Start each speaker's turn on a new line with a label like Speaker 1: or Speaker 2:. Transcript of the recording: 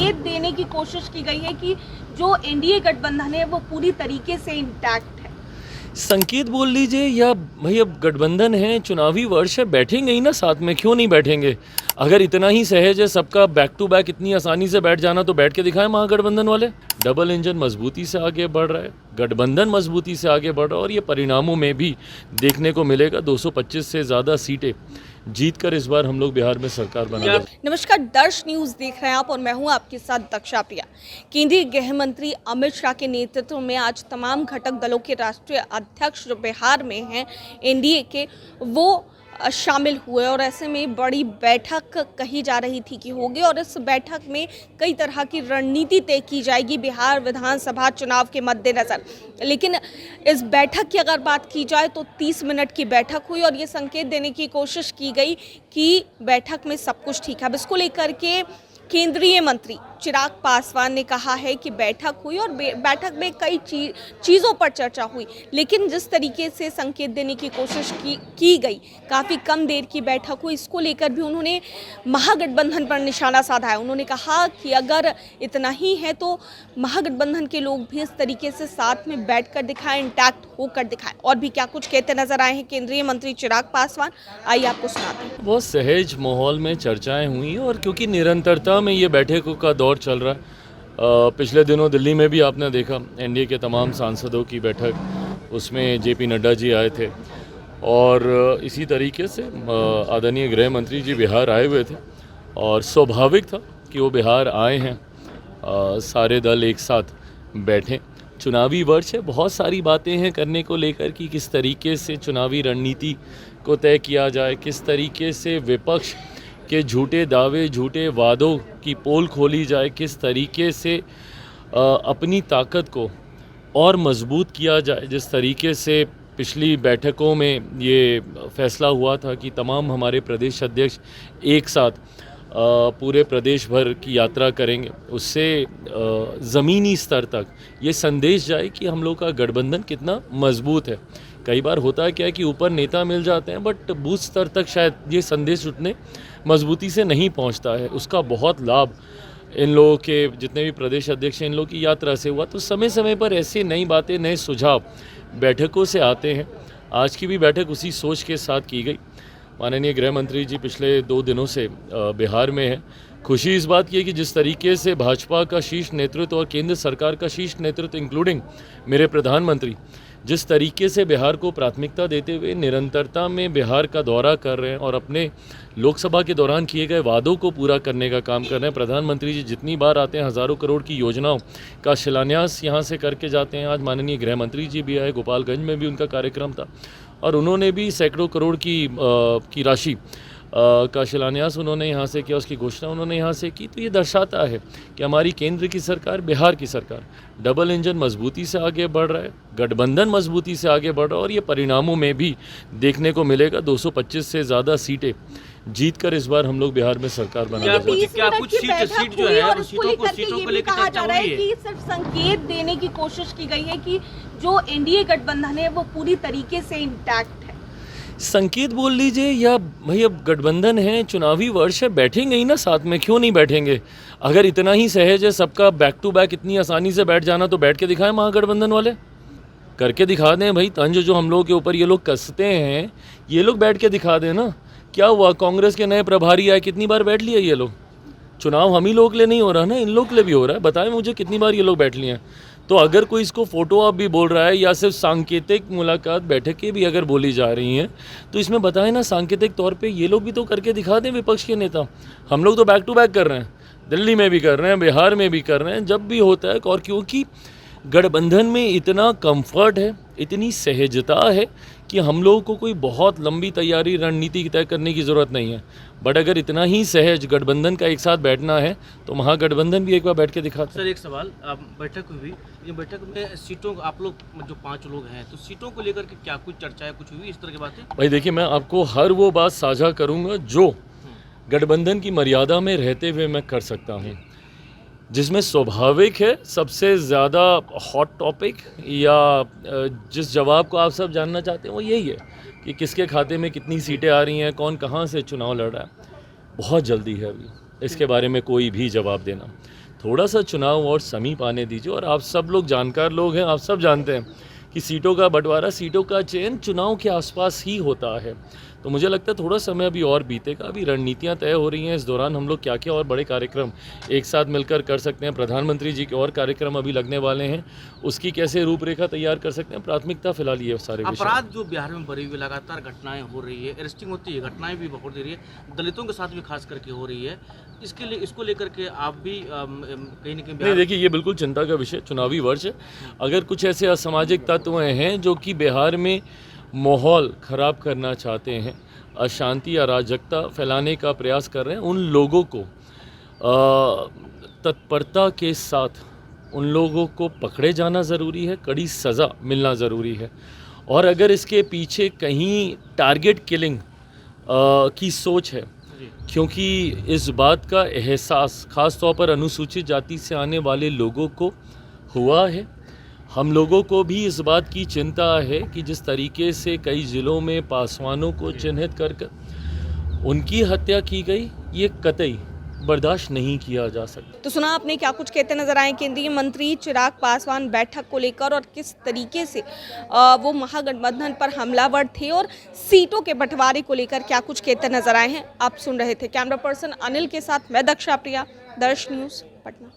Speaker 1: संकेत देने की कोशिश की गई है कि जो एनडीए गठबंधन है वो पूरी तरीके से इंटैक्ट है।
Speaker 2: संकेत बोल लीजिए या भाई, अब गठबंधन है, चुनावी वर्ष है, बैठेंगे ही ना साथ में, क्यों नहीं बैठेंगे। अगर इतना ही सहज है सबका बैक टू बैक इतनी आसानी से बैठ जाना, तो बैठ के दिखाएं महागठबंधन वाले। डबल इंजन मजबूती से आगे बढ़ रहा है, गठबंधन मजबूती से आगे बढ़ रहा है, और ये परिणामों में भी देखने को मिलेगा। 225 से ज़्यादा सीटें जीत कर इस बार हम लोग बिहार में सरकार बना।
Speaker 1: नमस्कार, दर्श न्यूज़ देख रहे हैं आप और मैं हूं आपके साथ दक्षा प्रिया। केंद्रीय गृह मंत्री अमित शाह के नेतृत्व में आज तमाम घटक दलों के राष्ट्रीय अध्यक्ष जो बिहार में हैं एनडीए के, वो शामिल हुए और ऐसे में बड़ी बैठक कही जा रही थी कि होगी और इस बैठक में कई तरह की रणनीति तय की जाएगी बिहार विधानसभा चुनाव के मद्देनज़र। लेकिन इस बैठक की अगर बात की जाए तो 30 मिनट की बैठक हुई और ये संकेत देने की कोशिश की गई कि बैठक में सब कुछ ठीक है। अब इसको लेकर के केंद्रीय मंत्री चिराग पासवान ने कहा है कि बैठक हुई और बैठक में कई चीज़ों पर चर्चा हुई, लेकिन जिस तरीके से संकेत देने की कोशिश की गई, काफ़ी कम देर की बैठक हुई, इसको लेकर भी उन्होंने महागठबंधन पर निशाना साधा है। उन्होंने कहा कि अगर इतना ही है तो महागठबंधन के लोग भी इस तरीके से साथ में बैठकर दिखाएं, इंटैक्ट होकर दिखाएं। और भी क्या कुछ कहते नजर आए हैं केंद्रीय मंत्री चिराग पासवान, आइए आपको सुनाते हैं।
Speaker 2: बहुत सहज माहौल में चर्चाएं हुई, और क्योंकि निरंतरता में ये बैठकों का दौर चल रहा है। पिछले दिनों दिल्ली में भी आपने देखा एनडीए के तमाम सांसदों की बैठक, उसमें जेपी नड्डा जी आए थे, और इसी तरीके से आदरणीय गृह मंत्री जी बिहार आए हुए थे, और स्वाभाविक था कि वो बिहार आए हैं, सारे दल एक साथ बैठें। चुनावी वर्ष है, बहुत सारी बातें हैं करने को लेकर कि किस तरीके से चुनावी रणनीति को तय किया जाए, किस तरीके से विपक्ष के झूठे दावे, झूठे वादों की पोल खोली जाए, किस तरीके से अपनी ताकत को और मजबूत किया जाए। जिस तरीके से पिछली बैठकों में ये फैसला हुआ था कि तमाम हमारे प्रदेश अध्यक्ष एक साथ पूरे प्रदेश भर की यात्रा करेंगे, उससे ज़मीनी स्तर तक ये संदेश जाए कि हम लोग का गठबंधन कितना मजबूत है। कई बार होता है क्या है कि ऊपर नेता मिल जाते हैं, बट बूथ स्तर तक शायद ये संदेश उतने मजबूती से नहीं पहुंचता है। उसका बहुत लाभ इन लोगों के, जितने भी प्रदेश अध्यक्ष हैं, इन लोगों की यात्रा से हुआ। तो समय समय पर ऐसे नई बातें, नए सुझाव बैठकों से आते हैं। आज की भी बैठक उसी सोच के साथ की गई। माननीय गृह मंत्री जी पिछले 2 दिनों से बिहार में हैं। खुशी इस बात की है कि जिस तरीके से भाजपा का शीर्ष नेतृत्व और केंद्र सरकार का शीर्ष नेतृत्व, इंक्लूडिंग मेरे प्रधानमंत्री, जिस तरीके से बिहार को प्राथमिकता देते हुए निरंतरता में बिहार का दौरा कर रहे हैं और अपने लोकसभा के दौरान किए गए वादों को पूरा करने का काम कर रहे हैं। प्रधानमंत्री जी जितनी बार आते हैं, हज़ारों करोड़ की योजनाओं का शिलान्यास यहाँ से करके जाते हैं। आज माननीय गृह मंत्री जी भी आए, गोपालगंज में भी उनका कार्यक्रम था, और उन्होंने भी सैकड़ों करोड़ की राशि का शिलान्यास उन्होंने यहाँ से किया, उसकी घोषणा उन्होंने यहाँ से की। तो ये दर्शाता है कि हमारी केंद्र की सरकार, बिहार की सरकार, डबल इंजन मजबूती से आगे बढ़ रहा है, गठबंधन मजबूती से आगे बढ़ रहा है, और ये परिणामों में भी देखने को मिलेगा। 225 से ज़्यादा सीटें जीत कर इस बार हम लोग बिहार में सरकार बना रहे हैं।
Speaker 1: क्या कुछ सीट जो है सीटों को लेकर कहा जा रहा है कि सिर्फ संकेत देने की कोशिश की गई है कि जो एनडीए गठबंधन है वो पूरी तरीके से इंटैक्ट है।
Speaker 2: संकेत बोल लीजिए या भाई, अब गठबंधन है, चुनावी वर्ष है, बैठेंगे ही ना साथ में, क्यों नहीं बैठेंगे। अगर इतना ही सहज है सबका बैक टू बैक इतनी आसानी से बैठ जाना, तो बैठ के दिखाएं महागठबंधन वाले, करके दिखा दें भाई। तंज जो हम लोगों के ऊपर ये लोग कसते हैं, ये लोग बैठ के दिखा दें ना। क्या हुआ, कांग्रेस के नए प्रभारी आए, कितनी बार बैठ लिए ये लोग। चुनाव हम ही लोग के लिए नहीं हो रहा ना, इन लोग के लिए भी हो रहा है। बताएं मुझे कितनी बार ये लोग बैठ लिए हैं। तो अगर कोई इसको फोटो आप भी बोल रहा है या सिर्फ सांकेतिक मुलाकात बैठकें भी अगर बोली जा रही हैं, तो इसमें बताएं ना सांकेतिक तौर पे ये लोग भी तो करके दिखा दें विपक्ष के नेता। हम लोग तो बैक टू बैक कर रहे हैं, दिल्ली में भी कर रहे हैं, बिहार में भी कर रहे हैं, जब भी होता है। और क्योंकि गठबंधन में इतना कंफर्ट है, इतनी सहजता है कि हम लोगों को कोई बहुत लंबी तैयारी, रणनीति तय करने की ज़रूरत नहीं है। बट अगर इतना ही सहज गठबंधन का एक साथ बैठना है, तो महागठबंधन भी एक बार बैठ के दिखाता है।
Speaker 3: सर, एक सवाल, बैठक हुई, ये बैठक में सीटों, आप लोग जो 5 लोग हैं, तो सीटों को लेकर के क्या कुछ चर्चा है, कुछ हुई इस तरह की बातें? भाई
Speaker 2: देखिए, मैं आपको हर वो बात साझा करूँगा जो गठबंधन की मर्यादा में रहते हुए मैं कर सकता हूँ। जिसमें स्वाभाविक है सबसे ज़्यादा हॉट टॉपिक या जिस जवाब को आप सब जानना चाहते हैं वो यही है कि किसके खाते में कितनी सीटें आ रही हैं, कौन कहाँ से चुनाव लड़ रहा है। बहुत जल्दी है अभी इसके बारे में कोई भी जवाब देना। थोड़ा सा चुनाव और समीप आने दीजिए। और आप सब लोग जानकार लोग हैं, आप सब जानते हैं कि सीटों का बंटवारा, सीटों का चयन चुनाव के आसपास ही होता है। तो मुझे लगता है थोड़ा समय अभी और बीतेगा, अभी रणनीतियाँ तय हो रही हैं। इस दौरान हम लोग क्या क्या और बड़े कार्यक्रम एक साथ मिलकर कर सकते हैं, प्रधानमंत्री जी के और कार्यक्रम अभी लगने वाले हैं, उसकी कैसे रूपरेखा तैयार कर सकते हैं, प्राथमिकता फिलहाल ये सारे विषय।
Speaker 3: अपराध जो बिहार में बढ़ी हुई लगातार घटनाएं हो रही है, अरेस्टिंग होती है, घटनाएं भी बहुत दे रही है, दलितों के साथ भी खास करके हो रही है, इसके लिए इसको लेकर के आप भी कहीं ना कहीं
Speaker 2: नहीं, देखिए ये बिल्कुल चिंता का विषय, चुनावी वर्ष है। अगर कुछ ऐसे असामाजिक तत्व हैं जो कि बिहार में माहौल ख़राब करना चाहते हैं, अशांति अराजकता फैलाने का प्रयास कर रहे हैं, उन लोगों को तत्परता के साथ उन लोगों को पकड़े जाना ज़रूरी है, कड़ी सज़ा मिलना ज़रूरी है। और अगर इसके पीछे कहीं टारगेट किलिंग की सोच है, क्योंकि इस बात का एहसास ख़ास तौर पर अनुसूचित जाति से आने वाले लोगों को हुआ है। हम लोगों को भी इस बात की चिंता है कि जिस तरीके से कई ज़िलों में पासवानों को चिन्हित कर उनकी हत्या की गई, ये कतई बर्दाश्त नहीं किया जा सकता।
Speaker 1: तो सुना आपने क्या कुछ कहते नजर आए केंद्रीय मंत्री चिराग पासवान बैठक को लेकर, और किस तरीके से वो महागठबंधन पर हमलावर थे, और सीटों के बंटवारे को लेकर क्या कुछ कहते नजर आए हैं। आप सुन रहे थे कैमरा पर्सन अनिल के साथ मैं दक्षा प्रिया, दर्श न्यूज़ पटना।